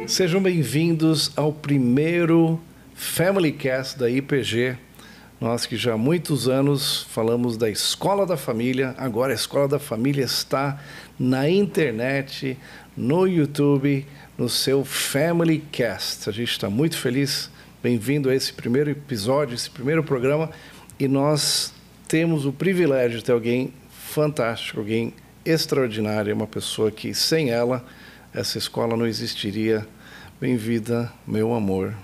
Sejam bem-vindos ao primeiro Family Cast da IPG. Nós que já há muitos anos falamos da Escola da Família, agora a Escola da Família está na internet, no YouTube, no seu Family Cast. A gente está muito feliz, bem-vindo a esse primeiro episódio, esse primeiro programa, e nós temos o privilégio de ter alguém fantástico, alguém extraordinário, uma pessoa que sem ela essa escola não existiria. Bem-vinda, meu amor.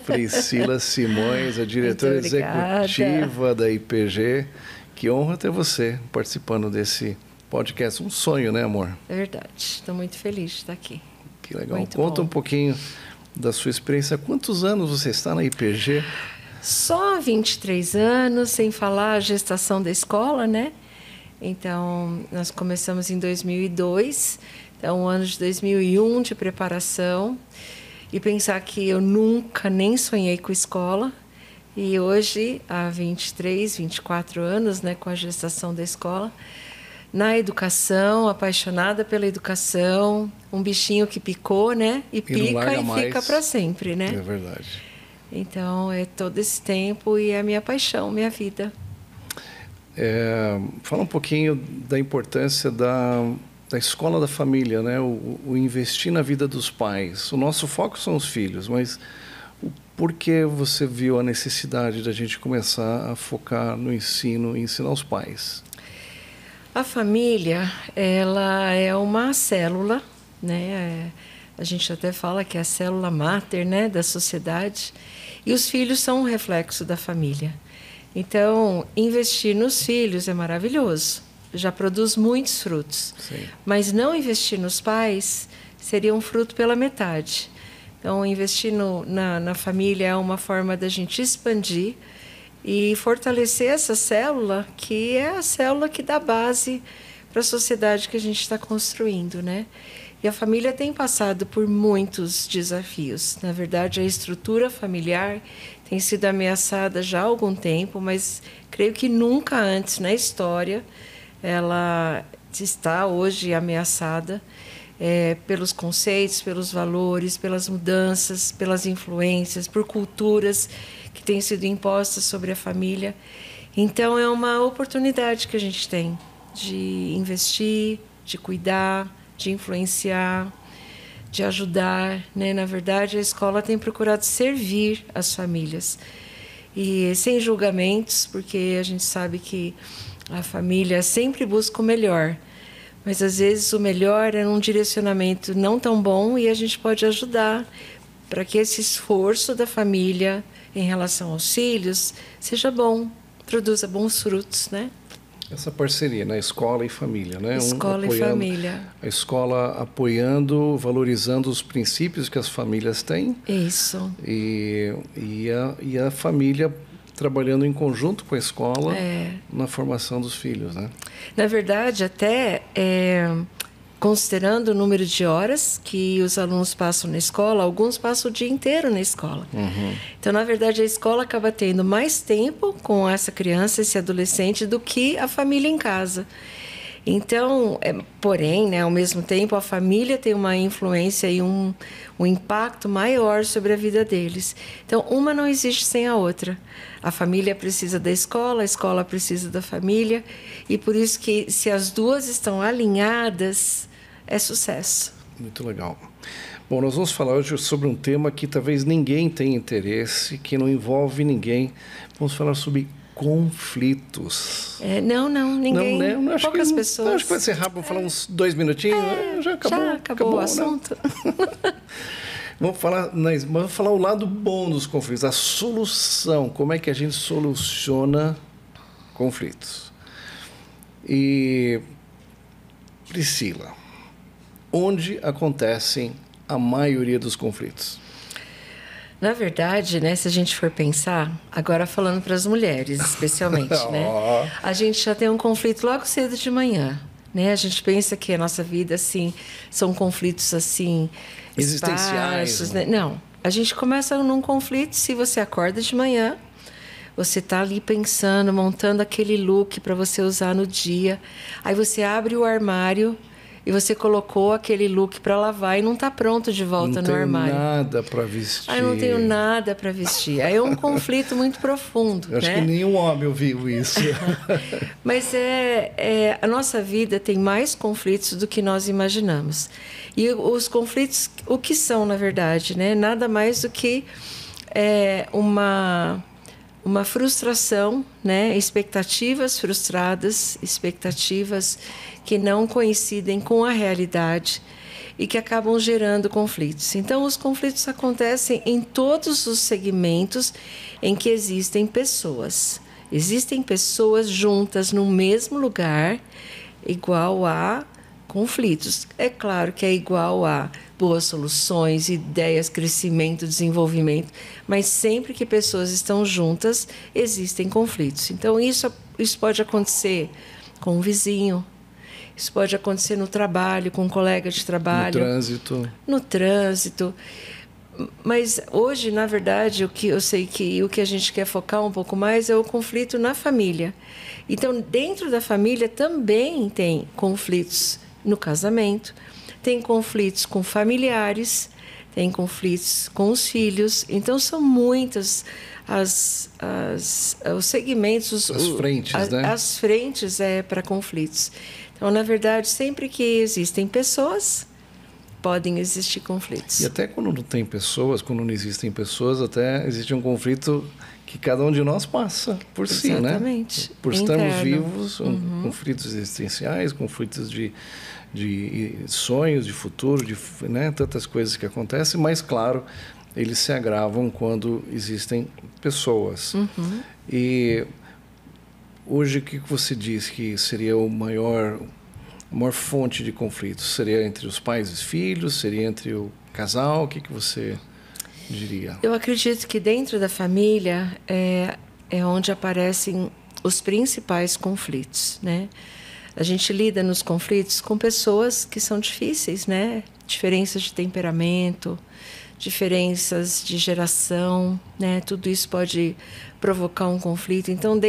Priscila Simões, a diretora executiva da IPG. Que honra ter você participando desse podcast. Um sonho, né, amor? É verdade. Estou muito feliz de estar aqui. Que legal. Conta um pouquinho da sua experiência. Há quantos anos você está na IPG? Só 23 anos, sem falar a gestação da escola, né? Então, nós começamos em 2002, então, ano de 2001 de preparação. E pensar que eu nunca nem sonhei com escola. E hoje, há 23, 24 anos, né, com a gestação da escola, na educação, apaixonada pela educação, um bichinho que picou, né? E pica e fica para sempre, né? É verdade. Então, é todo esse tempo e é a minha paixão, minha vida. Fala um pouquinho da importância da escola da família, né? O investir na vida dos pais. O nosso foco são os filhos, mas por que você viu a necessidade da gente começar a focar no ensino e ensinar os pais? A família, ela é uma célula, né? A gente até fala que é a célula máter, né, da sociedade, e os filhos são um reflexo da família. Então, investir nos filhos é maravilhoso. Já produz muitos frutos. Sim. Mas não investir nos pais seria um fruto pela metade. Então, investir na família é uma forma da gente expandir e fortalecer essa célula, que é a célula que dá base para a sociedade que a gente está construindo, né? E a família tem passado por muitos desafios. Na verdade, a estrutura familiar tem sido ameaçada já há algum tempo, mas creio que nunca antes na história ela está hoje ameaçada pelos conceitos, pelos valores, pelas mudanças, pelas influências, por culturas que têm sido impostas sobre a família. Então, é uma oportunidade que a gente tem de investir, de cuidar, de influenciar, de ajudar, né? Na verdade, a escola tem procurado servir as famílias. E sem julgamentos, porque a gente sabe que a família sempre busca o melhor, mas às vezes o melhor é um direcionamento não tão bom e a gente pode ajudar para que esse esforço da família em relação aos filhos seja bom, produza bons frutos, né? Essa parceria, né? Escola e família, né? Escola e família. A escola apoiando, valorizando os princípios que as famílias têm. Isso. E a família trabalhando em conjunto com a escola na formação dos filhos, né? Na verdade, até considerando o número de horas que os alunos passam na escola, alguns passam o dia inteiro na escola. Uhum. Então, na verdade, a escola acaba tendo mais tempo com essa criança, esse adolescente, do que a família em casa. Então, porém, né, ao mesmo tempo, a família tem uma influência e um impacto maior sobre a vida deles. Então, uma não existe sem a outra. A família precisa da escola, a escola precisa da família, e por isso que, se as duas estão alinhadas, é sucesso. Muito legal. Bom, nós vamos falar hoje sobre um tema que talvez ninguém tenha interesse, que não envolve ninguém. Vamos falar sobre conflitos. Ninguém. Não, poucas pessoas. Acho que vai ser rápido, vou falar uns 2 minutinhos. Já acabou o assunto. Vamos falar o lado bom dos conflitos, a solução, como é que a gente soluciona conflitos. E, Priscila, onde acontecem a maioria dos conflitos? Na verdade, né, se a gente for pensar, agora falando para as mulheres especialmente, né, a gente já tem um conflito logo cedo de manhã. Né? A gente pensa que a nossa vida assim, são conflitos assim, existenciais, né? Não, a gente começa num conflito se você acorda de manhã, Você está ali pensando, montando aquele look para você usar no dia. Aí você abre o armário e você colocou aquele look para lavar e não está pronto de volta no armário. Não tenho nada para vestir. Aí eu não tenho nada para vestir. Aí é um conflito muito profundo. Eu acho né? que nenhum homem ouviu isso. Mas a nossa vida tem mais conflitos do que nós imaginamos. E os conflitos, o que são, na verdade? Né? Nada mais do que uma frustração, né? Expectativas frustradas, expectativas que não coincidem com a realidade e que acabam gerando conflitos. Então, os conflitos acontecem em todos os segmentos em que existem pessoas. Existem pessoas juntas no mesmo lugar, igual a conflitos. É claro que é igual a boas soluções, ideias, crescimento, desenvolvimento, mas sempre que pessoas estão juntas, existem conflitos. Então, isso pode acontecer com um vizinho, isso pode acontecer no trabalho, com um colega de trabalho. No trânsito. Mas hoje, na verdade, o que eu sei que o que a gente quer focar um pouco mais é o conflito na família. Então, dentro da família também tem conflitos no casamento, tem conflitos com familiares, tem conflitos com os filhos. Então, são muitas os segmentos... As frentes, né? As frentes para conflitos. Então, na verdade, sempre que existem pessoas, podem existir conflitos. E até quando não tem pessoas, quando não existem pessoas, até existe um conflito que cada um de nós passa por si, né? Exatamente. Por estarmos vivos, conflitos existenciais, conflitos de sonhos, de futuro, né? Tantas coisas que acontecem, mas, claro, eles se agravam quando existem pessoas. E hoje, o que você diz que seria a maior fonte de conflitos? Seria entre os pais e os filhos? Seria entre o casal? O que você diria? Eu acredito que dentro da família é onde aparecem os principais conflitos, né? A gente lida nos conflitos com pessoas que são difíceis, né? Diferenças de temperamento, diferenças de geração, né? Tudo isso pode provocar um conflito. Então,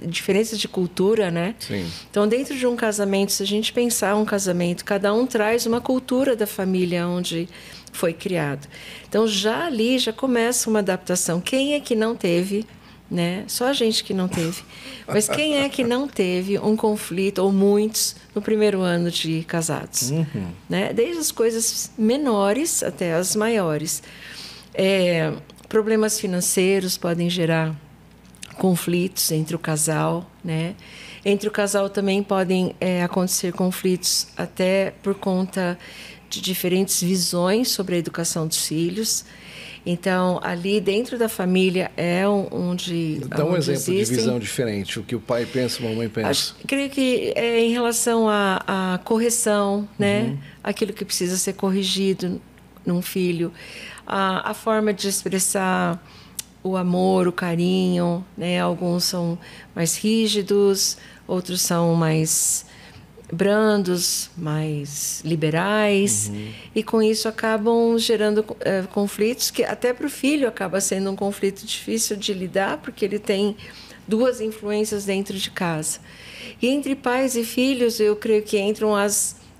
diferenças de cultura, né? Sim. Então, dentro de um casamento, se a gente pensar um casamento, cada um traz uma cultura da família onde foi criado. Então, já ali já começa uma adaptação. Quem é que não teve, né? Só a gente que não teve. Mas quem é que não teve um conflito, ou muitos, no primeiro ano de casados? Né? Desde as coisas menores até as maiores. Problemas financeiros podem gerar conflitos entre o casal, né? Entre o casal também podem acontecer conflitos até por conta de diferentes visões sobre a educação dos filhos. Então, ali dentro da família é onde dá um exemplo existem... de visão diferente, o que o pai pensa, a mamãe pensa. Creio que em relação à correção, né? Aquilo que precisa ser corrigido num filho, a forma de expressar o amor, o carinho, né? Alguns são mais rígidos, outros são mais brandos, mais liberais, e com isso acabam gerando conflitos que até para o filho acaba sendo um conflito difícil de lidar, porque ele tem duas influências dentro de casa. E entre pais e filhos, eu creio que entram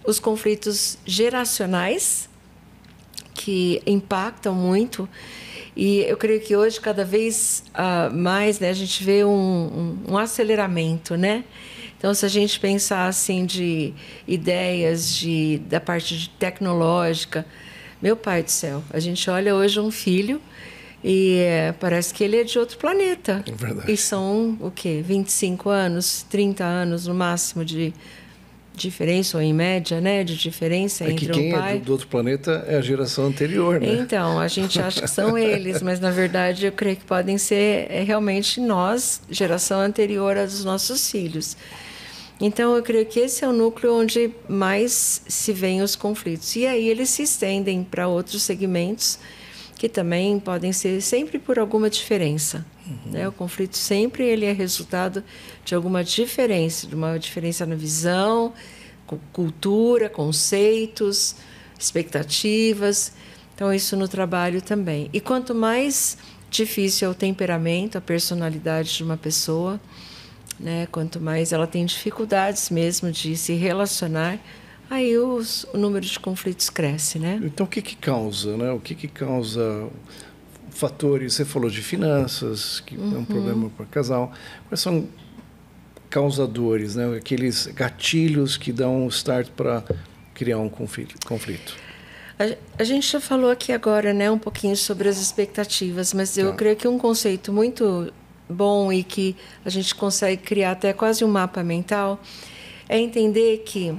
os conflitos geracionais, que impactam muito, e eu creio que hoje, cada vez mais, né, a gente vê um aceleramento, né? Então, se a gente pensar assim de ideias da parte tecnológica, meu pai do céu, a gente olha hoje um filho e parece que ele é de outro planeta. É verdade. E são, 25 anos, 30 anos no máximo de diferença, ou em média, né, de diferença entre quem um pai... é do outro planeta é a geração anterior, né? Então, a gente acha que são eles, mas na verdade eu creio que podem ser realmente nós, geração anterior aos nossos filhos. Então, eu creio que esse é o núcleo onde mais se veem os conflitos. E aí eles se estendem para outros segmentos que também podem ser sempre por alguma diferença. Né? O conflito sempre ele é resultado de alguma diferença, de uma diferença na visão, cultura, conceitos, expectativas. Então, isso no trabalho também. E quanto mais difícil é o temperamento, a personalidade de uma pessoa, né? Quanto mais ela tem dificuldades mesmo de se relacionar, aí o número de conflitos cresce, né? Então, o que causa, né? O que causa fatores? Você falou de finanças, que é um problema para o casal. Quais são causadores, né? Aqueles gatilhos que dão um start para criar um conflito? A gente já falou aqui agora, né, um pouquinho sobre as expectativas, mas eu creio que um conceito muito bom e que a gente consegue criar até quase um mapa mental é entender que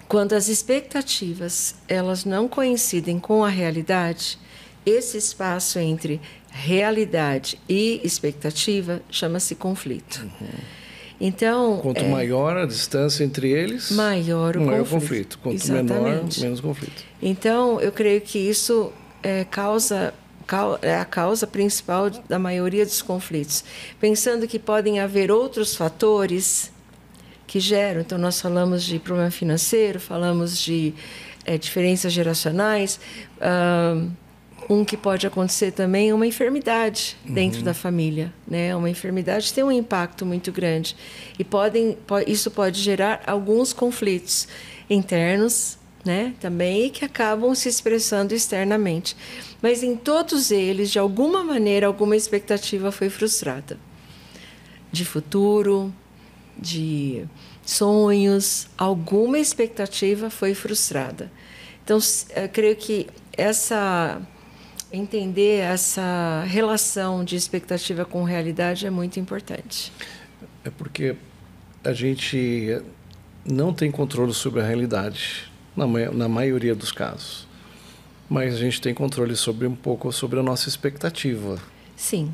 quando as expectativas elas não coincidem com a realidade, esse espaço entre realidade e expectativa chama-se conflito. Então, quanto maior a distância entre eles, maior o conflito. Quanto Exatamente. menor, menos conflito. Então, eu creio que isso é a causa principal da maioria dos conflitos. Pensando que podem haver outros fatores que geram. Então, nós falamos de problema financeiro, falamos de diferenças geracionais. Um que pode acontecer também é uma enfermidade dentro da família, né? Uma enfermidade tem um impacto muito grande e isso pode gerar alguns conflitos internos, né? Também que acabam se expressando externamente. Mas em todos eles, de alguma maneira, alguma expectativa foi frustrada. De futuro, de sonhos, alguma expectativa foi frustrada. Então, eu creio que entender essa relação de expectativa com realidade é muito importante. É porque a gente não tem controle sobre a realidade, na maioria dos casos. Mas a gente tem controle um pouco sobre a nossa expectativa. Sim,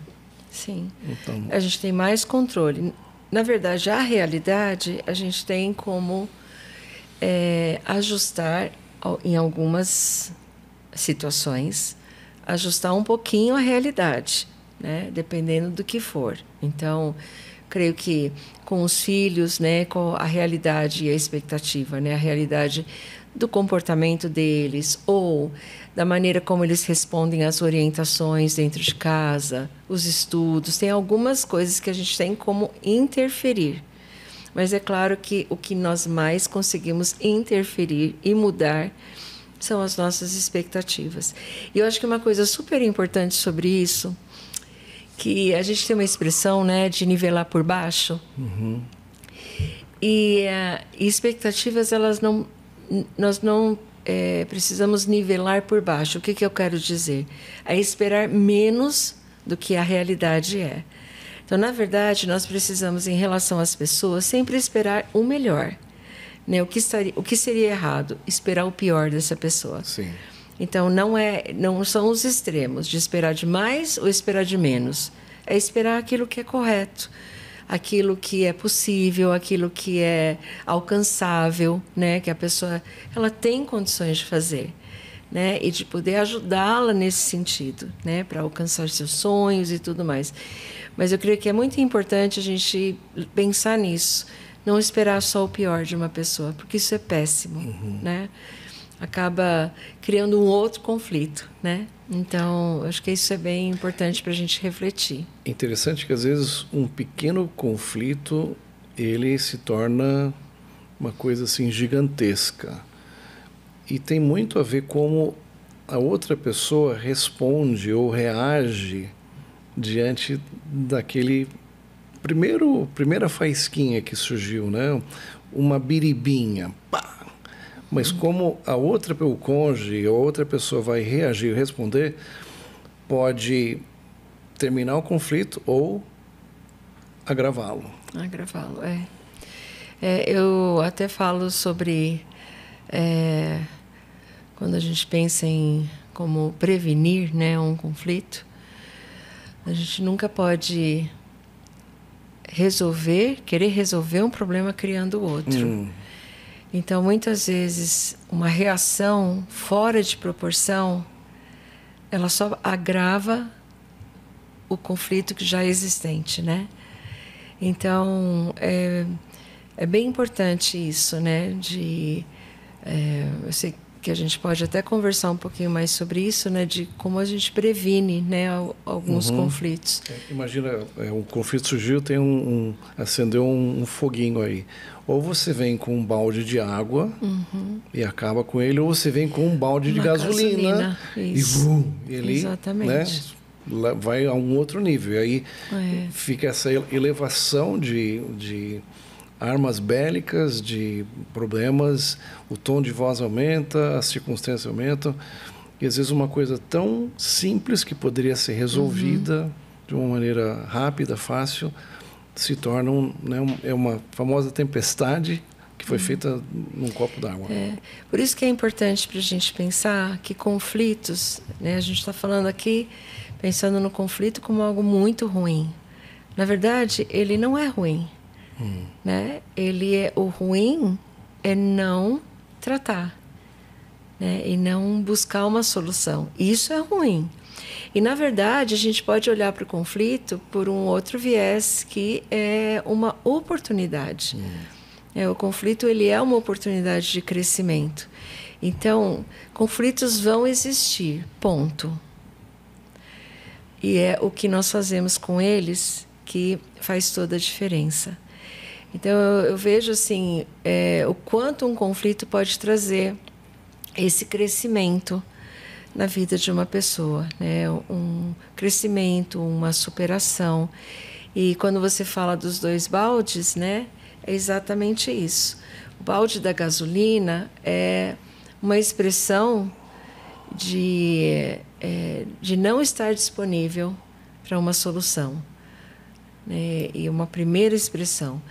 sim. Então, a gente tem mais controle. Na verdade, a realidade a gente tem como ajustar em algumas situações, ajustar um pouquinho a realidade, né? Dependendo do que for. Então, creio que com os filhos, né, com a realidade e a expectativa, né, a realidade do comportamento deles ou da maneira como eles respondem às orientações dentro de casa, os estudos, tem algumas coisas que a gente tem como interferir. Mas é claro que o que nós mais conseguimos interferir e mudar são as nossas expectativas. E eu acho que uma coisa super importante sobre isso, que a gente tem uma expressão, né, de nivelar por baixo. E expectativas, nós não precisamos nivelar por baixo. O que eu quero dizer? É esperar menos do que a realidade é. Então, na verdade, nós precisamos, em relação às pessoas, sempre esperar o melhor. Né? O que seria errado? Esperar o pior dessa pessoa. Sim. Então, não são os extremos de esperar de mais ou esperar de menos. É esperar aquilo que é correto, aquilo que é possível, aquilo que é alcançável, né? Que a pessoa ela tem condições de fazer, né? E de poder ajudá-la nesse sentido, né? Para alcançar seus sonhos e tudo mais. Mas eu creio que é muito importante a gente pensar nisso. Não esperar só o pior de uma pessoa, porque isso é péssimo, né? Acaba criando um outro conflito, né? Então, acho que isso é bem importante para a gente refletir. Interessante que, às vezes, um pequeno conflito, ele se torna uma coisa assim gigantesca. E tem muito a ver como a outra pessoa responde ou reage diante daquele primeira faísquinha que surgiu, né? Uma biribinha, pá! Mas como o cônjuge ou outra pessoa vai reagir, responder, pode terminar o conflito ou agravá-lo. Agravá-lo, eu até falo sobre quando a gente pensa em como prevenir, né, um conflito, a gente nunca pode querer resolver um problema criando outro. Então, muitas vezes, uma reação fora de proporção, ela só agrava o conflito que já é existente, né? Então, é bem importante isso, né? Eu sei que a gente pode até conversar um pouquinho mais sobre isso, né, de como a gente previne, né, alguns conflitos. Imagina, um conflito surgiu, acendeu um foguinho aí. Ou você vem com um balde de água e acaba com ele, ou você vem com um balde de gasolina e ele, exatamente, né, vai a um outro nível. E aí fica essa elevação de armas bélicas, de problemas, o tom de voz aumenta, as circunstâncias aumentam. E às vezes uma coisa tão simples que poderia ser resolvida de uma maneira rápida, fácil, se torna uma famosa tempestade que foi feita num copo d'água. Por isso que é importante para a gente pensar que conflitos, né, a gente está falando aqui, pensando no conflito como algo muito ruim. Na verdade, ele não é ruim. Né? O ruim é não tratar, né? E não buscar uma solução. Isso é ruim. E, na verdade, a gente pode olhar para o conflito por um outro viés, que é uma oportunidade. O conflito, ele é uma oportunidade de crescimento. Então, conflitos vão existir, ponto. E é o que nós fazemos com eles que faz toda a diferença. Então, eu vejo assim, o quanto um conflito pode trazer esse crescimento na vida de uma pessoa, né? Um crescimento, uma superação. E quando você fala dos 2 baldes, né, é exatamente isso. O balde da gasolina é uma expressão de não estar disponível para uma solução, né? E uma primeira expressão.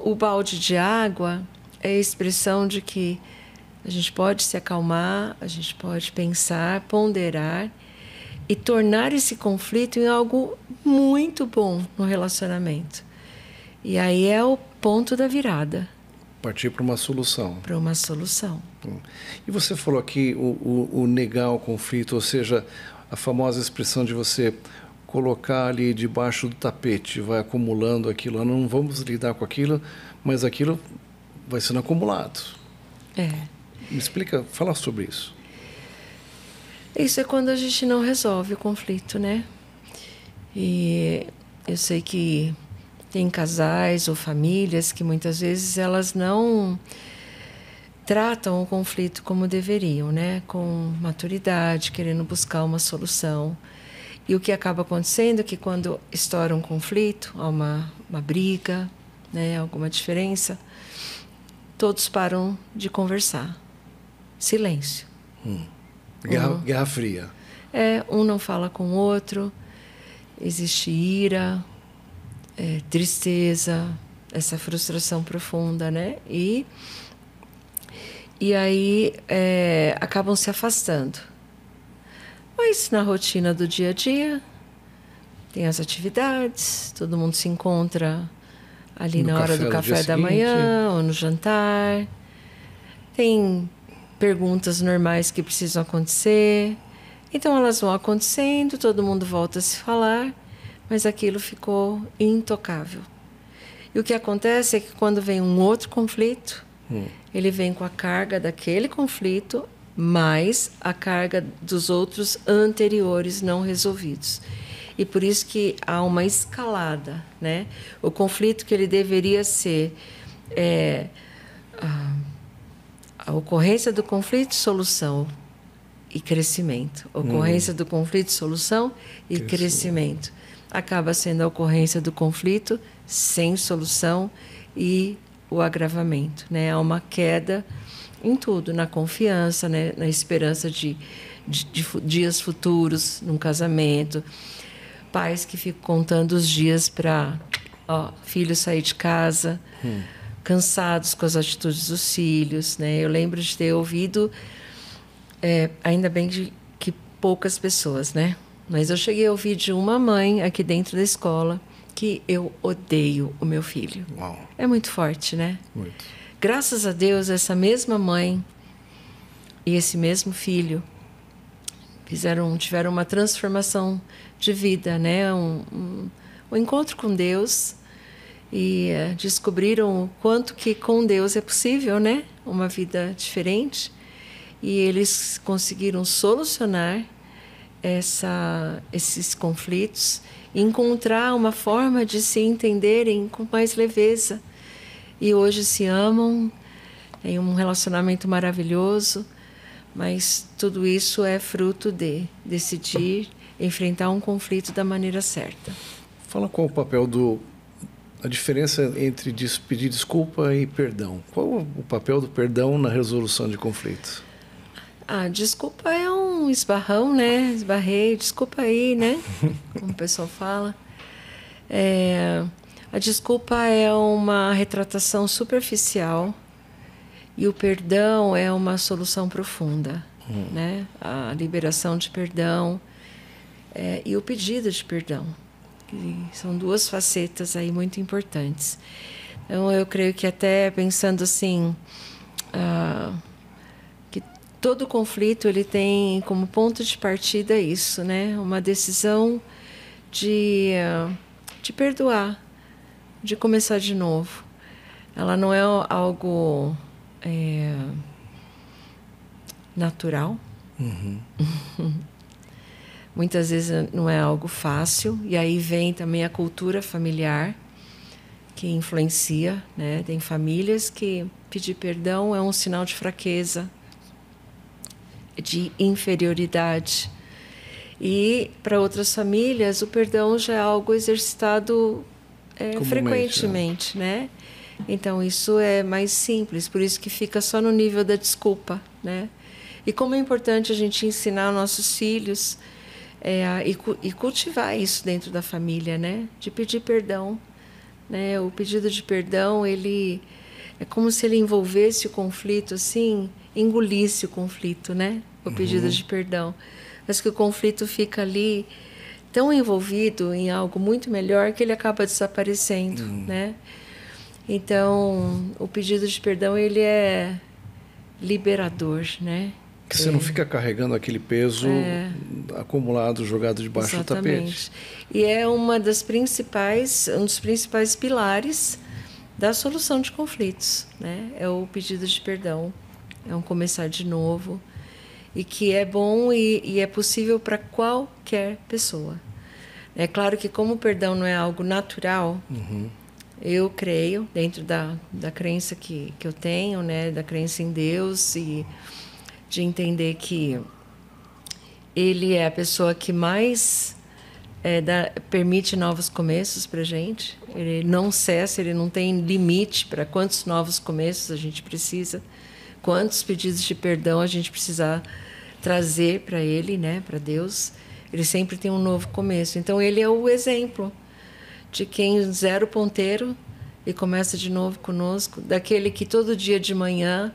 O balde de água é a expressão de que a gente pode se acalmar, a gente pode pensar, ponderar e tornar esse conflito em algo muito bom no relacionamento. E aí é o ponto da virada. Partir para uma solução. Para uma solução. E você falou aqui o negar o conflito, ou seja, a famosa expressão de você colocar ali debaixo do tapete, vai acumulando aquilo, não vamos lidar com aquilo, mas aquilo vai sendo acumulado. Me explica, fala sobre isso. Isso é quando a gente não resolve o conflito, né? E eu sei que tem casais ou famílias que muitas vezes elas não tratam o conflito como deveriam, né? Com maturidade, querendo buscar uma solução. E o que acaba acontecendo é que quando estoura um conflito, há uma briga, né, alguma diferença, todos param de conversar. Silêncio. Guerra fria. Um não fala com o outro, existe ira, tristeza, essa frustração profunda, né? E aí acabam se afastando. Mas na rotina do dia a dia, tem as atividades, todo mundo se encontra ali na hora do café da manhã ou no jantar. Tem perguntas normais que precisam acontecer. Então elas vão acontecendo, todo mundo volta a se falar, mas aquilo ficou intocável. E o que acontece é que quando vem um outro conflito, ele vem com a carga daquele conflito, mais a carga dos outros anteriores não resolvidos. E por isso que há uma escalada, né? O conflito que ele deveria ser a ocorrência do conflito, solução e crescimento. Ocorrência do conflito, solução e crescimento. Acaba sendo a ocorrência do conflito sem solução e o agravamento, né? Há uma queda em tudo, na confiança, né? Na esperança de dias futuros, num casamento. Pais que ficam contando os dias para filho sair de casa, cansados com as atitudes dos filhos, né? Eu lembro de ter ouvido, ainda bem que poucas pessoas, né? Mas eu cheguei a ouvir de uma mãe aqui dentro da escola que eu odeio o meu filho. Uau. É muito forte, né? Muito. Graças a Deus, essa mesma mãe e esse mesmo filho tiveram uma transformação de vida, né? Um encontro com Deus e descobriram o quanto que com Deus é possível, né? Uma vida diferente. e eles conseguiram solucionar esses conflitos, encontrar uma forma de se entenderem com mais leveza. E hoje se amam, têm um relacionamento maravilhoso, mas tudo isso é fruto de decidir enfrentar um conflito da maneira certa. Fala qual o papel a diferença entre pedir desculpa e perdão. Qual o papel do perdão na resolução de conflitos? Desculpa é um esbarrão, né? Esbarrei, desculpa aí, né? Como o pessoal fala. A desculpa é uma retratação superficial e o perdão é uma solução profunda, né? A liberação de perdão e o pedido de perdão. Que são duas facetas aí muito importantes. Então, eu creio que até pensando assim, que todo conflito ele tem como ponto de partida isso, né? Uma decisão de perdoar, de começar de novo. Ela não é algo natural. Muitas vezes não é algo fácil, e aí vem também a cultura familiar que influencia, né? Tem famílias que pedir perdão é um sinal de fraqueza, de inferioridade. E para outras famílias o perdão já é algo exercitado frequentemente, né? Então isso é mais simples, por isso que fica só no nível da desculpa, né? E como é importante a gente ensinar nossos filhos e cultivar isso dentro da família, né? De pedir perdão, né? O pedido de perdão, ele é como se ele envolvesse o conflito, assim, engolisse o conflito, né? O pedido de perdão. Mas que o conflito fica ali tão envolvido em algo muito melhor que ele acaba desaparecendo, né? Então, o pedido de perdão, ele é liberador, né? Que você não fica carregando aquele peso acumulado, jogado debaixo do tapete. E é um dos principais pilares da solução de conflitos, né? É o pedido de perdão, é um começar de novo, e que é bom e é possível para qualquer pessoa. É claro que como o perdão não é algo natural, eu creio, dentro da crença que eu tenho, né? Da crença em Deus e de entender que Ele é a pessoa que mais permite novos começos para a gente. Ele não cessa, Ele não tem limite para quantos novos começos a gente precisa, quantos pedidos de perdão a gente precisa trazer para Ele, né? Para Deus. Ele sempre tem um novo começo. Então, Ele é o exemplo de quem zera o ponteiro e começa de novo conosco, daquele que todo dia de manhã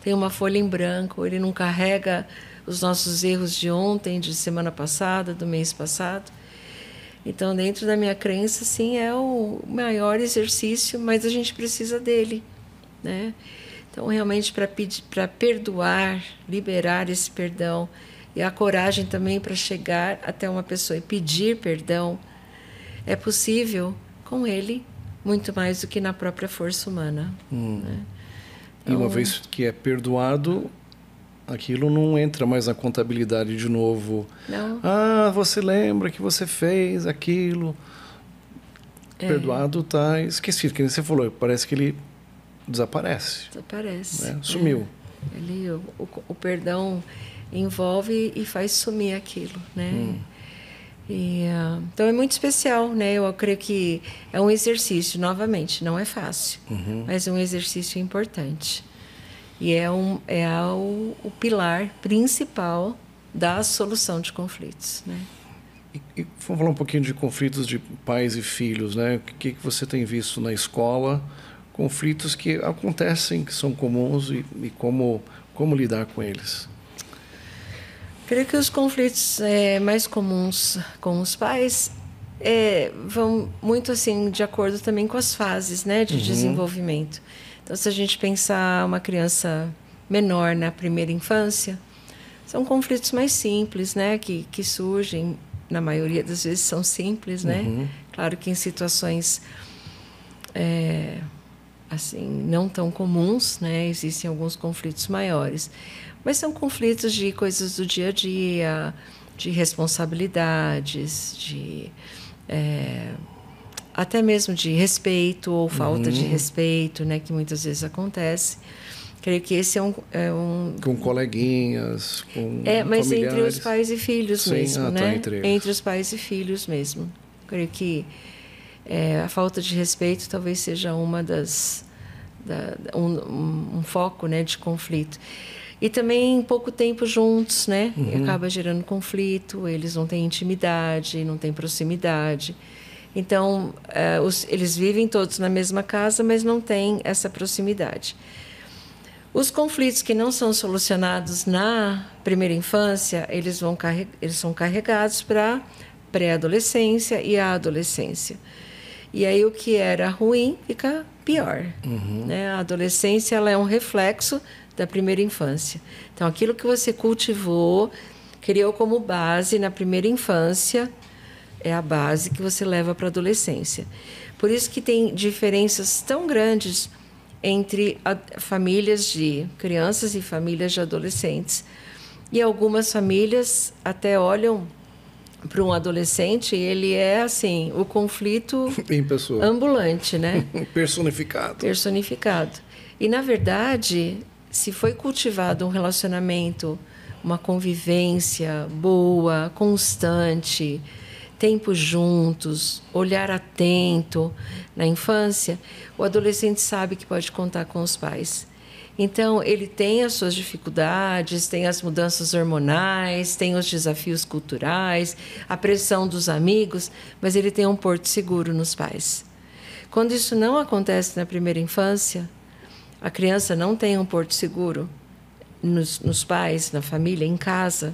tem uma folha em branco, ele não carrega os nossos erros de ontem, de semana passada, do mês passado. Então, dentro da minha crença, sim, é o maior exercício, mas a gente precisa dele, né? Então, realmente, para perdoar, liberar esse perdão, e a coragem também para chegar até uma pessoa e pedir perdão, é possível com ele muito mais do que na própria força humana. Né? Então, e uma vez que é perdoado, aquilo não entra mais na contabilidade de novo. Não. Você lembra que você fez aquilo. Perdoado está esquecido. Que nem você falou, parece que ele desaparece. Desaparece. Né? Sumiu. O perdão envolve e faz sumir aquilo, né? Então é muito especial, né? Eu creio que é um exercício, novamente, não é fácil, mas é um exercício importante. E é o pilar principal da solução de conflitos, né? E vamos falar um pouquinho de conflitos de pais e filhos, né? O que você tem visto na escola? Conflitos que acontecem, que são comuns e como lidar com eles? Creio que os conflitos mais comuns com os pais vão muito assim de acordo também com as fases, né, de desenvolvimento. Então, se a gente pensar uma criança menor na primeira infância, são conflitos mais simples, né, que surgem, na maioria das vezes são simples, né? Claro que em situações assim, não tão comuns, né? Existem alguns conflitos maiores, mas são conflitos de coisas do dia a dia, de responsabilidades, até mesmo de respeito ou falta de respeito, né? Que muitas vezes acontece. Creio que esse é um com coleguinhas, com mas familiares. entre os pais e filhos. Sim, mesmo, né? Entre os pais e filhos mesmo. Creio que a falta de respeito talvez seja uma um foco, né, de conflito. E também pouco tempo juntos, né? Acaba gerando conflito, eles não têm intimidade, não têm proximidade. Então, eles vivem todos na mesma casa, mas não têm essa proximidade. Os conflitos que não são solucionados na primeira infância, eles são carregados para a pré-adolescência e a adolescência. E aí o que era ruim fica pior. Né? A adolescência ela é um reflexo da primeira infância. Então, aquilo que você cultivou, criou como base na primeira infância, é a base que você leva para a adolescência. Por isso que tem diferenças tão grandes entre famílias de crianças e famílias de adolescentes. E algumas famílias até olham para um adolescente, ele é assim, o conflito em pessoa, ambulante, né? Personificado. E, na verdade, se foi cultivado um relacionamento, uma convivência boa, constante, tempo juntos, olhar atento na infância, o adolescente sabe que pode contar com os pais. Então, ele tem as suas dificuldades, tem as mudanças hormonais, tem os desafios culturais, a pressão dos amigos, mas ele tem um porto seguro nos pais. Quando isso não acontece na primeira infância, a criança não tem um porto seguro nos pais, na família, em casa,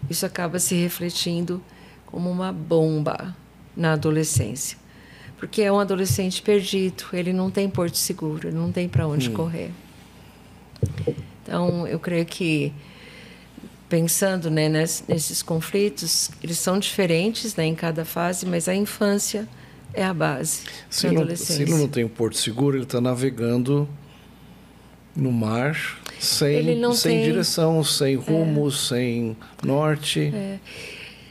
isso acaba se refletindo como uma bomba na adolescência. Porque é um adolescente perdido, ele não tem porto seguro, ele não tem para onde correr. Então, eu creio que, pensando, né, nesses conflitos, eles são diferentes, né, em cada fase, mas a infância é a base da adolescência. Se ele não tem um porto seguro, ele está navegando no mar sem direção, sem rumo, sem norte.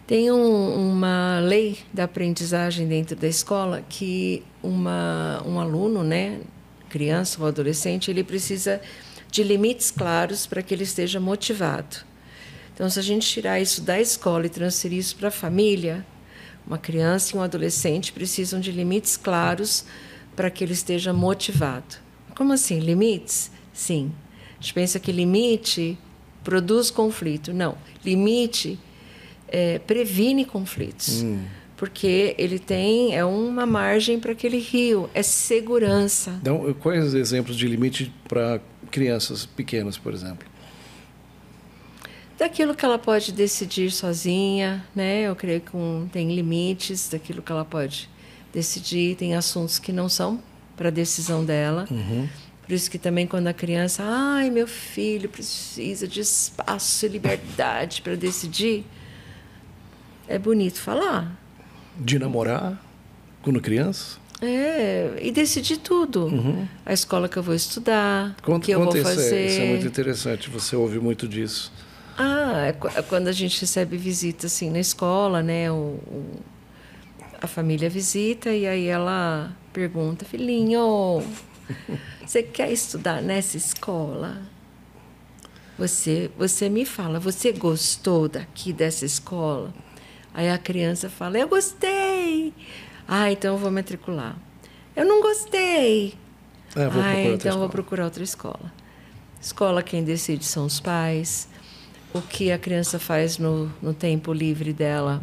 Tem uma lei da aprendizagem dentro da escola que um aluno, né, criança ou adolescente, ele precisa de limites claros para que ele esteja motivado. Então, se a gente tirar isso da escola e transferir isso para a família, uma criança e um adolescente precisam de limites claros para que ele esteja motivado. Como assim? Limites? Sim. A gente pensa que limite produz conflito. Não. Limite previne conflitos. Porque ele tem uma margem para aquele rio, é segurança. Então, quais os exemplos de limite para crianças pequenas, por exemplo? Daquilo que ela pode decidir sozinha, né? Eu creio que tem limites daquilo que ela pode decidir, tem assuntos que não são para decisão dela. Por isso que também quando a criança, meu filho precisa de espaço e liberdade para decidir, é bonito falar. De namorar quando criança? E decidir tudo. A escola que eu vou estudar, o que eu vou fazer. Isso é muito interessante, você ouve muito disso. É quando a gente recebe visita assim, na escola, né? A família visita e aí ela pergunta, filhinho, você quer estudar nessa escola? Você me fala, você gostou dessa escola? Aí a criança fala, eu gostei. Então eu vou matricular. Eu não gostei. Então eu vou procurar outra escola. Escola, quem decide são os pais. O que a criança faz no tempo livre dela,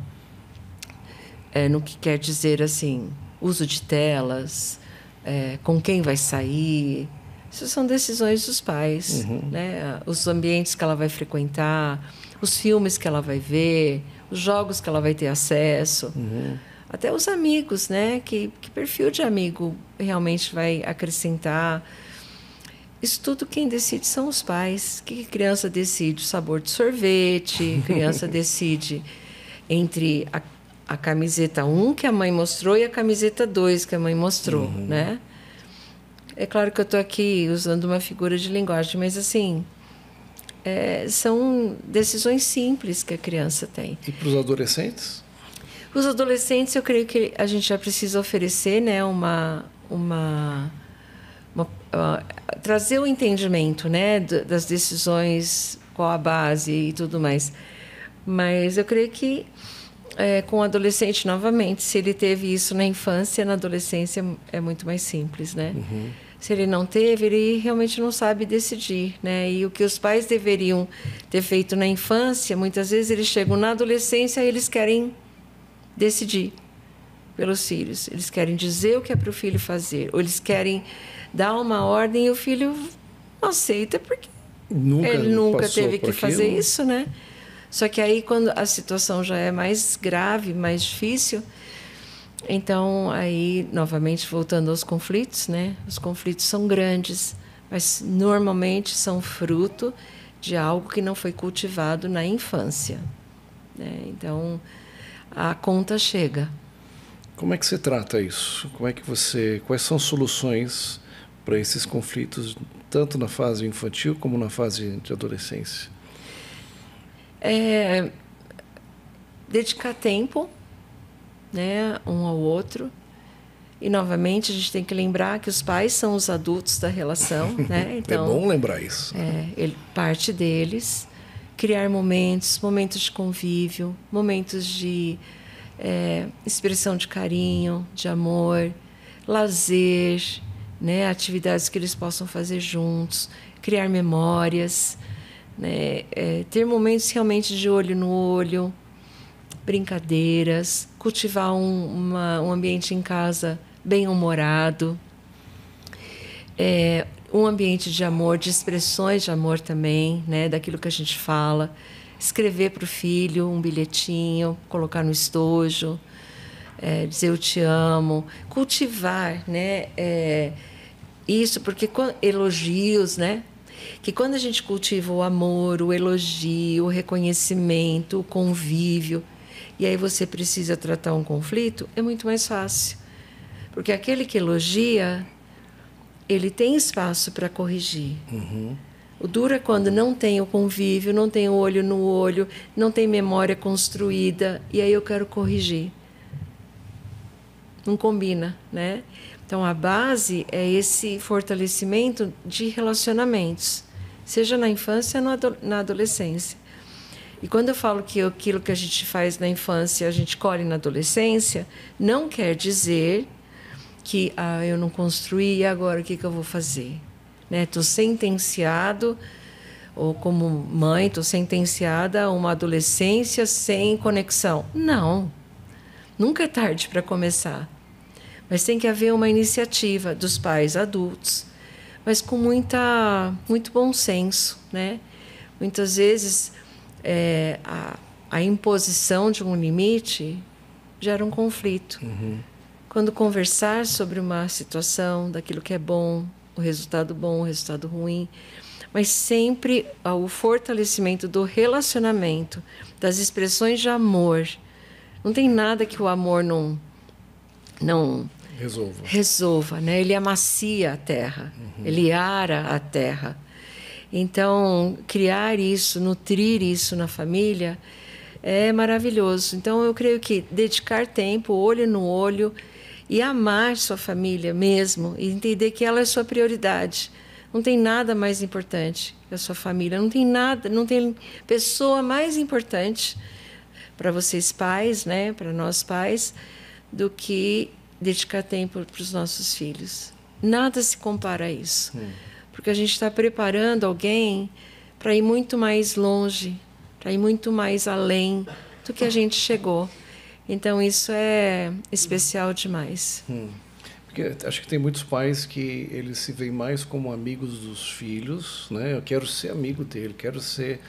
no que quer dizer, assim, uso de telas, com quem vai sair. Isso são decisões dos pais. Né? Os ambientes que ela vai frequentar, os filmes que ela vai ver, os jogos que ela vai ter acesso, até os amigos, né? Que perfil de amigo realmente vai acrescentar. Isso tudo quem decide são os pais. O que a criança decide? O sabor de sorvete, a criança decide entre a camiseta 1 que a mãe mostrou e a camiseta 2 que a mãe mostrou, né? É claro que eu estou aqui usando uma figura de linguagem, mas assim, são decisões simples que a criança tem. E para os adolescentes? Os adolescentes, eu creio que a gente já precisa oferecer, né, trazer o entendimento, né, das decisões, qual a base e tudo mais. Mas eu creio que com o adolescente, novamente, se ele teve isso na infância, na adolescência é muito mais simples, né? Uhum. Se ele não teve, ele realmente não sabe decidir, né? E o que os pais deveriam ter feito na infância, muitas vezes eles chegam na adolescência e eles querem decidir pelos filhos. Eles querem dizer o que é para o filho fazer, ou eles querem dar uma ordem e o filho não aceita porque ele nunca teve que fazer isso, né? Só que aí, quando a situação já é mais grave, mais difícil, então, aí, novamente, voltando aos conflitos, né? Os conflitos são grandes, mas normalmente são fruto de algo que não foi cultivado na infância, né? Então, a conta chega. Como é que você trata isso? Quais são as soluções para esses conflitos, tanto na fase infantil como na fase de adolescência? Dedicar tempo, né, um ao outro. E, novamente, a gente tem que lembrar que os pais são os adultos da relação, né? Então, é bom lembrar isso. Parte deles. Criar momentos de convívio, momentos de expressão de carinho, de amor, lazer, né? Atividades que eles possam fazer juntos, criar memórias, né? Ter momentos realmente de olho no olho, brincadeiras, cultivar um ambiente em casa bem-humorado, um ambiente de amor, de expressões de amor também, né, daquilo que a gente fala, escrever para o filho um bilhetinho, colocar no estojo, dizer eu te amo, cultivar, né, isso, porque elogios, né, que quando a gente cultiva o amor, o elogio, o reconhecimento, o convívio, e aí você precisa tratar um conflito, é muito mais fácil. Porque aquele que elogia, ele tem espaço para corrigir. Uhum. O duro é quando não tem o convívio, não tem o olho no olho, não tem memória construída, e aí eu quero corrigir. Não combina, né? Então, a base é esse fortalecimento de relacionamentos, seja na infância ou na adolescência. E quando eu falo que aquilo que a gente faz na infância, a gente colhe na adolescência, não quer dizer que eu não construí e agora o que eu vou fazer? Estou sentenciado, ou como mãe, estou sentenciada a uma adolescência sem conexão. Não, nunca é tarde para começar. Mas tem que haver uma iniciativa dos pais adultos, mas com muito bom senso, né? Muitas vezes a imposição de um limite gera um conflito. Uhum. Quando conversar sobre uma situação, daquilo que é bom, o resultado ruim, mas sempre o fortalecimento do relacionamento, das expressões de amor. Não tem nada que o amor não resolva, né? Ele amacia a terra, ele ara a terra. Então, criar isso, nutrir isso na família é maravilhoso. Então, eu creio que dedicar tempo, olho no olho, e amar sua família mesmo, e entender que ela é sua prioridade. Não tem nada mais importante que a sua família. Não tem pessoa mais importante para vocês pais, né, para nós pais, do que dedicar tempo para os nossos filhos. Nada se compara a isso. Porque a gente está preparando alguém para ir muito mais longe, para ir muito mais além do que a gente chegou. Então, isso é especial demais. Porque acho que tem muitos pais que eles se veem mais como amigos dos filhos, né? Eu quero ser amigo dele, quero ser...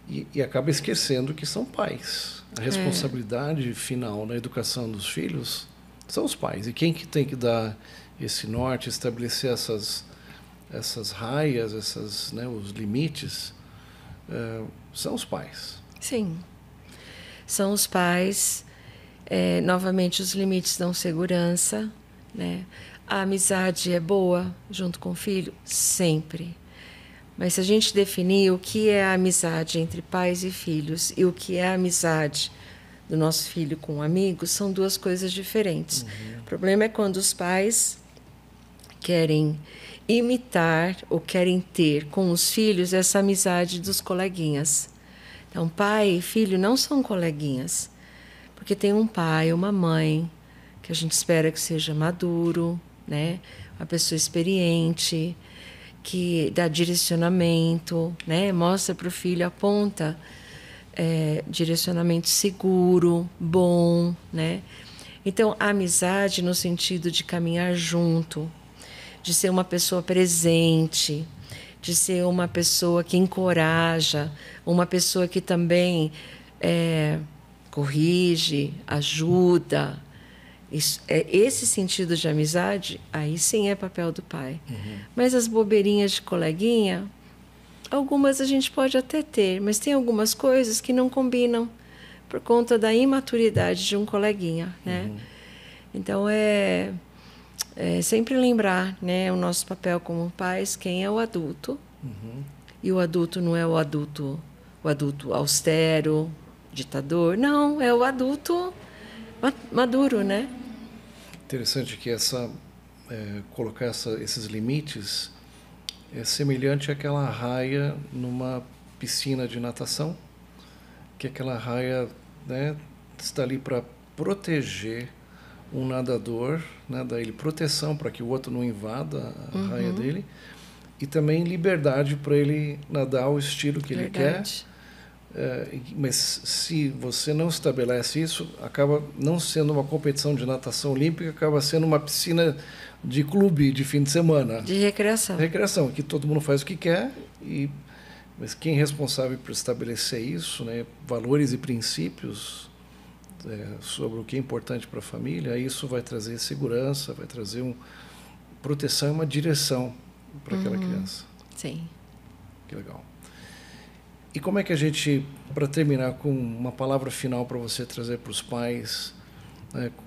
E acaba esquecendo que são pais. A responsabilidade final na educação dos filhos são os pais. E quem que tem que dar esse norte, estabelecer essas raias, os limites, são os pais. Sim, são os pais. Novamente, os limites dão segurança, né? A amizade é boa junto com o filho? Sempre. Mas se a gente definir o que é a amizade entre pais e filhos e o que é a amizade do nosso filho com amigos, são duas coisas diferentes. O problema é quando os pais querem imitar ou querem ter com os filhos essa amizade dos coleguinhas. Então, pai e filho não são coleguinhas, porque tem um pai, uma mãe, que a gente espera que seja maduro, né? Uma pessoa experiente, que dá direcionamento, né? Mostra para o filho, aponta direcionamento seguro, bom, né? Então, a amizade no sentido de caminhar junto, de ser uma pessoa presente, de ser uma pessoa que encoraja, uma pessoa que também corrige, ajuda. Esse sentido de amizade, aí sim é papel do pai. Mas as bobeirinhas de coleguinha, algumas a gente pode até ter, mas tem algumas coisas que não combinam por conta da imaturidade de um coleguinha, né? Então, sempre lembrar, né, o nosso papel como pais, quem é o adulto. E o adulto não é o adulto austero, ditador. Não, é o adulto maduro, né? Interessante que colocar esses limites é semelhante àquela raia numa piscina de natação, que aquela raia, né, está ali para proteger um nadador, né, dar ele proteção para que o outro não invada a raia dele, e também liberdade para ele nadar o estilo que ele quer. Mas se você não estabelece isso, acaba não sendo uma competição de natação olímpica, acaba sendo uma piscina de clube de fim de semana. De recreação. Recreação, que todo mundo faz o que quer, mas quem é responsável por estabelecer isso, né, valores e princípios sobre o que é importante para a família, isso vai trazer segurança, vai trazer proteção e uma direção para aquela criança. Sim. Que legal. E como é que a gente, para terminar com uma palavra final para você trazer para os pais,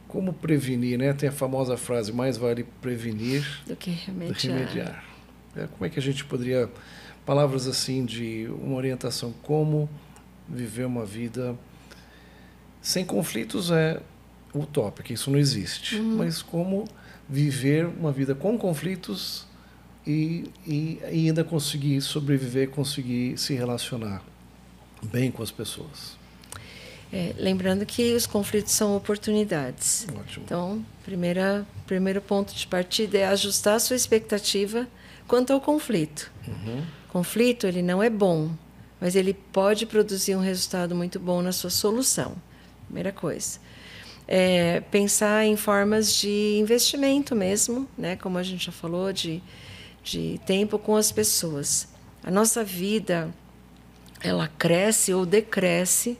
como prevenir, né? Tem a famosa frase, mais vale prevenir do que remediar. Como é que a gente poderia, palavras assim de uma orientação, como viver uma vida sem conflitos é utópico, isso não existe, mas como viver uma vida com conflitos e ainda conseguir sobreviver, conseguir se relacionar bem com as pessoas. Lembrando que os conflitos são oportunidades. Ótimo. Então, primeiro ponto de partida é ajustar a sua expectativa quanto ao conflito. Conflito, ele não é bom, mas ele pode produzir um resultado muito bom na sua solução. Primeira coisa. Pensar em formas de investimento mesmo, né? Como a gente já falou, de tempo com as pessoas. A nossa vida, ela cresce ou decresce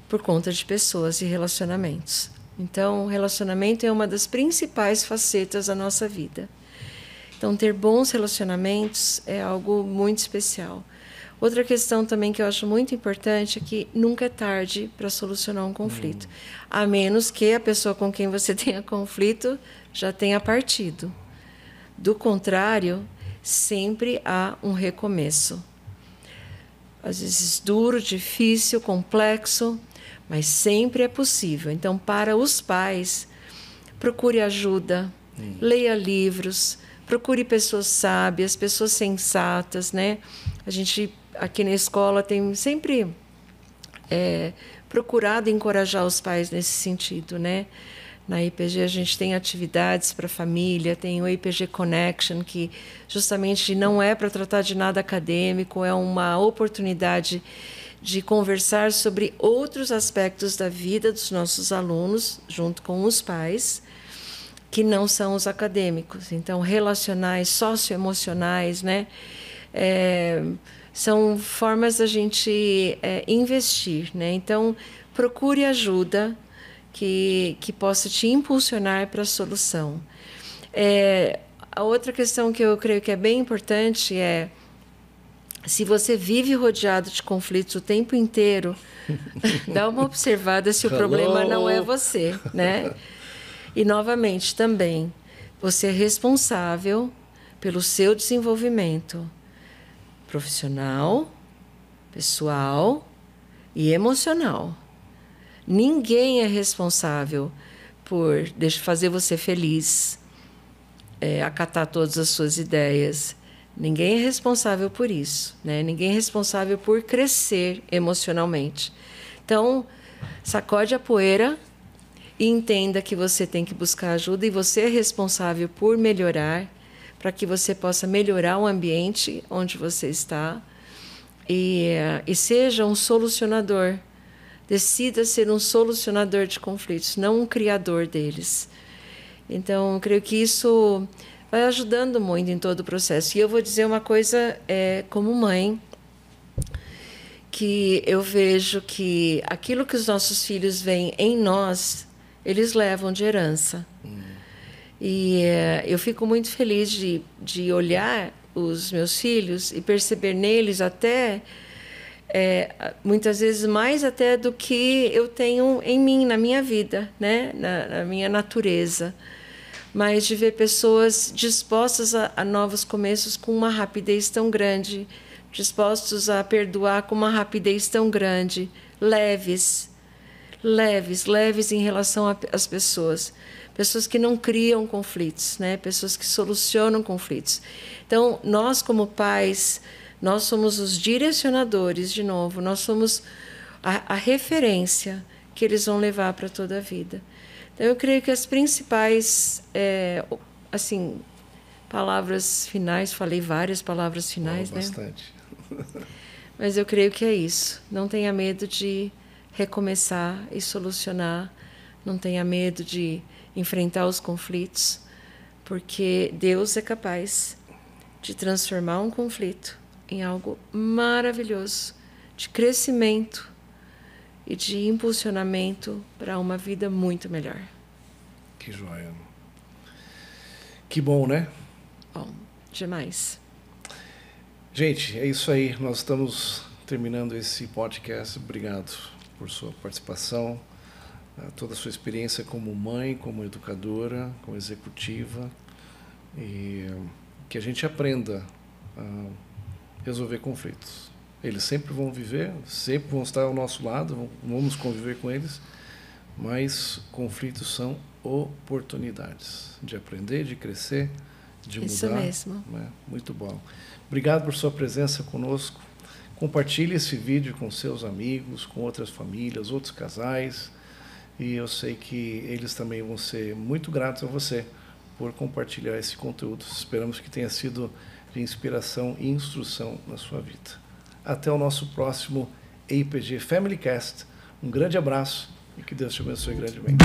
por conta de pessoas e relacionamentos. Então, o relacionamento é uma das principais facetas da nossa vida. Então, ter bons relacionamentos é algo muito especial. Outra questão também que eu acho muito importante é que nunca é tarde para solucionar um conflito, a menos que a pessoa com quem você tenha conflito já tenha partido. Do contrário, sempre há um recomeço. Às vezes duro, difícil, complexo, mas sempre é possível. Então, para os pais, procure ajuda, leia livros, procure pessoas sábias, pessoas sensatas, né? A gente, aqui na escola, tem sempre procurado encorajar os pais nesse sentido, né? Na IPG a gente tem atividades para a família, tem o IPG Connection, que justamente não é para tratar de nada acadêmico, é uma oportunidade de conversar sobre outros aspectos da vida dos nossos alunos, junto com os pais, que não são os acadêmicos. Então, relacionais, socioemocionais, né? São formas da gente investir, né? Então, procure ajuda que possa te impulsionar para a solução. A outra questão que eu creio que é bem importante é, se você vive rodeado de conflitos o tempo inteiro, dá uma observada se o problema não é você, né? E, novamente, também, você é responsável pelo seu desenvolvimento profissional, pessoal e emocional. Ninguém é responsável por fazer você feliz, acatar todas as suas ideias. Ninguém é responsável por isso, né? Ninguém é responsável por crescer emocionalmente. Então, sacode a poeira e entenda que você tem que buscar ajuda e você é responsável por melhorar, para que você possa melhorar o ambiente onde você está e seja um solucionador. Decida ser um solucionador de conflitos, não um criador deles. Então, eu creio que isso vai ajudando muito em todo o processo. E eu vou dizer uma coisa, como mãe, que eu vejo que aquilo que os nossos filhos veem em nós, eles levam de herança. E eu fico muito feliz de olhar os meus filhos e perceber neles até, muitas vezes, mais até do que eu tenho em mim, na minha vida, né? na minha natureza. Mas de ver pessoas dispostas a novos começos com uma rapidez tão grande, dispostos a perdoar com uma rapidez tão grande, leves em relação às pessoas. Pessoas que não criam conflitos, né? Pessoas que solucionam conflitos. Então, nós como pais, nós somos os direcionadores, de novo, nós somos a referência que eles vão levar para toda a vida. Então, eu creio que as principais, palavras finais, falei várias palavras finais, né? Bastante. Mas eu creio que é isso. Não tenha medo de recomeçar e solucionar. Não tenha medo de enfrentar os conflitos, porque Deus é capaz de transformar um conflito em algo maravilhoso, de crescimento e de impulsionamento para uma vida muito melhor. Que joia. Que bom, né? Bom, demais. Gente, é isso aí. Nós estamos terminando esse podcast. Obrigado por sua participação, toda a sua experiência como mãe, como educadora, como executiva, e que a gente aprenda a resolver conflitos. Eles sempre vão viver, sempre vão estar ao nosso lado, vamos conviver com eles, mas conflitos são oportunidades de aprender, de crescer, de mudar. Isso mesmo. Né? Muito bom. Obrigado por sua presença conosco. Compartilhe esse vídeo com seus amigos, com outras famílias, outros casais, e eu sei que eles também vão ser muito gratos a você por compartilhar esse conteúdo. Esperamos que tenha sido de inspiração e instrução na sua vida. Até o nosso próximo IPG Family Cast. Um grande abraço e que Deus te abençoe grandemente.